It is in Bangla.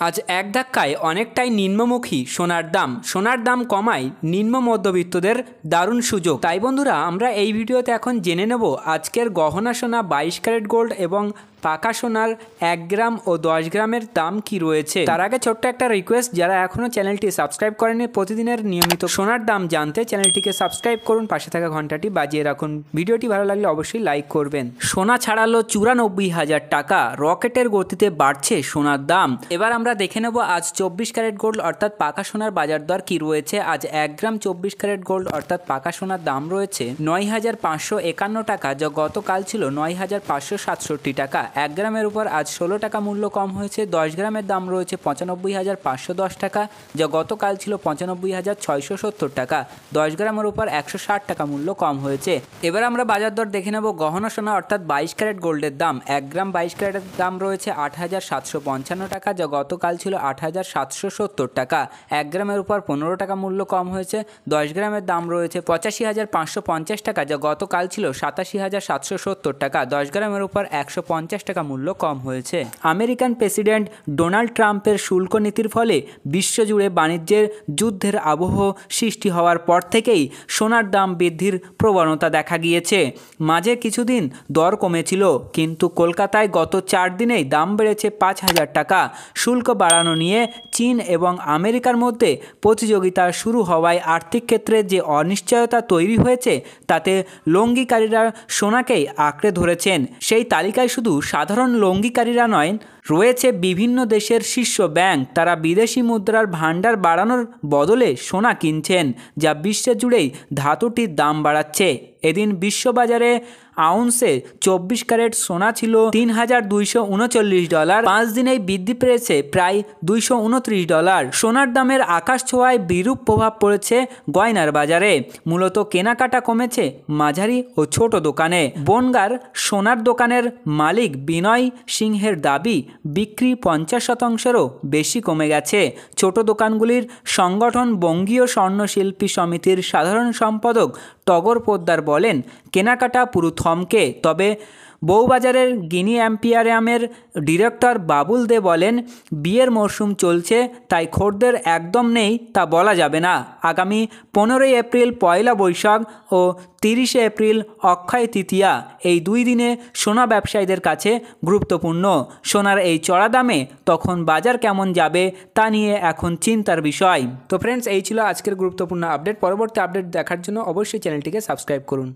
আজ এক ধাক্কায় অনেকটাই নিম্নমুখী সোনার দাম কমায় নিম্ন মধ্যবিত্তদের দারুণ সুযোগ। তাই বন্ধুরা, আমরা এই ভিডিওতে এখন জেনে নেব আজকের গহনা সোনা 22 ক্যারেট গোল্ড এবং পাকা সোনার 1 গ্রাম ও 10 গ্রামের দাম কি রয়েছে। তার আগে ছোট্ট একটা রিকোয়েস্ট, যারা এখনও চ্যানেলটি সাবস্ক্রাইব করেনি, প্রতিদিনের নিয়মিত সোনার দাম জানতে চ্যানেলটিকে সাবস্ক্রাইব করুন, পাশে থাকা ঘন্টাটি বাজিয়ে রাখুন। ভিডিওটি ভালো লাগলে অবশ্যই লাইক করবেন। সোনা ছাড়ালো 94,000 টাকা, রকেটের গতিতে বাড়ছে সোনার দাম। এবার আমরা দেখে নেব আজ 24 ক্যারেট গোল্ড অর্থাৎ পাকা সোনার বাজার দর কি রয়েছে। আজ 1 গ্রাম 24 ক্যারেট গোল্ড অর্থাৎ পাকা সোনার দাম রয়েছে 9,551 টাকা, যা গতকাল ছিল 9,567 টাকা। 1 গ্রামের উপর আজ 16 টাকা মূল্য কম হয়েছে। 10 গ্রামের দাম রয়েছে 95,510 টাকা, যা গতকাল ছিল 95,670 টাকা। 10 গ্রামের উপর 160 টাকা মূল্য কম হয়েছে। এবার আমরা বাজার দর দেখে নেব গহনা সোনা অর্থাৎ 22 ক্যারেট গোল্ডের দাম। 1 গ্রাম 22 ক্যারেটের দাম রয়েছে 8,755 টাকা, যা গতকাল ছিল 8,770 টাকা। 1 গ্রামের উপর 15 টাকা মূল্য কম হয়েছে। 10 গ্রামের দাম রয়েছে 85,550 টাকা, যা গতকাল ছিল 87,770 টাকা। 10 গ্রামের উপর 150 টাকা মূল্য কম হয়েছে। আমেরিকান প্রেসিডেন্ট ডোনাল্ড ট্রাম্পের শুল্ক নীতির ফলে বিশ্বজুড়ে বাণিজ্যের যুদ্ধের আবহ সৃষ্টি হওয়ার পর থেকেই সোনার দাম বৃদ্ধির প্রবণতা দেখা গিয়েছে। মাঝে কিছুদিন দর কমেছিল, কিন্তু কলকাতায় গত 4 দিনেই দাম বেড়েছে 5,000 টাকা। শুল্ক বাড়ানো নিয়ে চীন এবং আমেরিকার মধ্যে প্রতিযোগিতা শুরু হওয়ায় আর্থিক ক্ষেত্রে যে অনিশ্চয়তা তৈরি হয়েছে, তাতে লঙ্ঘিকারীরা সোনাকেই আঁকড়ে ধরেছেন। সেই তালিকায় শুধু সাধারণ লঙ্ঘিকারীরা নয়, রয়েছে বিভিন্ন দেশের শীর্ষ ব্যাংক। তারা বিদেশি মুদ্রার ভাণ্ডার বাড়ানোর বদলে সোনা কিনছেন, যা বিশ্বজুড়েই ধাতুটির দাম বাড়াচ্ছে। এদিন বিশ্ববাজারে আউন্সে 24 ক্যারেট সোনা ছিল $3,239। 5 দিনেই বৃদ্ধি পেয়েছে প্রায় $229। সোনার দামের আকাশ ছোঁয়ায় বিরূপ প্রভাব পড়েছে গয়নার বাজারে। মূলত কেনাকাটা কমেছে মাঝারি ও ছোট দোকানে। বনগাঁর সোনার দোকানের মালিক বিনয় সিংহের দাবি, বিক্রি 50%-রও বেশি কমে গেছে। ছোট দোকানগুলির সংগঠন বঙ্গীয় স্বর্ণশিল্পী সমিতির সাধারণ সম্পাদক টগর পোদ্দার বলেন, কেনাকাটা পুরো থমকে। তবে বউবাজারের গিনি এম্পিয়ারিয়ামের ডিরেক্টর বাবুল দে বলেন, বিয়ের মরশুম চলছে, তাই খদ্দের একদম নেই তা বলা যাবে না। আগামী 15 এপ্রিল পয়লা বৈশাখ ও 30 এপ্রিল অক্ষয় তৃতীয়া, এই 2 দিনে সোনা ব্যবসায়ীদের কাছে গুরুত্বপূর্ণ। সোনার এই চড়া দামে তখন বাজার কেমন যাবে তা নিয়ে এখন চিন্তার বিষয়। তো ফ্রেন্ডস, এই ছিল আজকের গুরুত্বপূর্ণ আপডেট। পরবর্তী আপডেট দেখার জন্য অবশ্যই চ্যানেলটিকে সাবস্ক্রাইব করুন।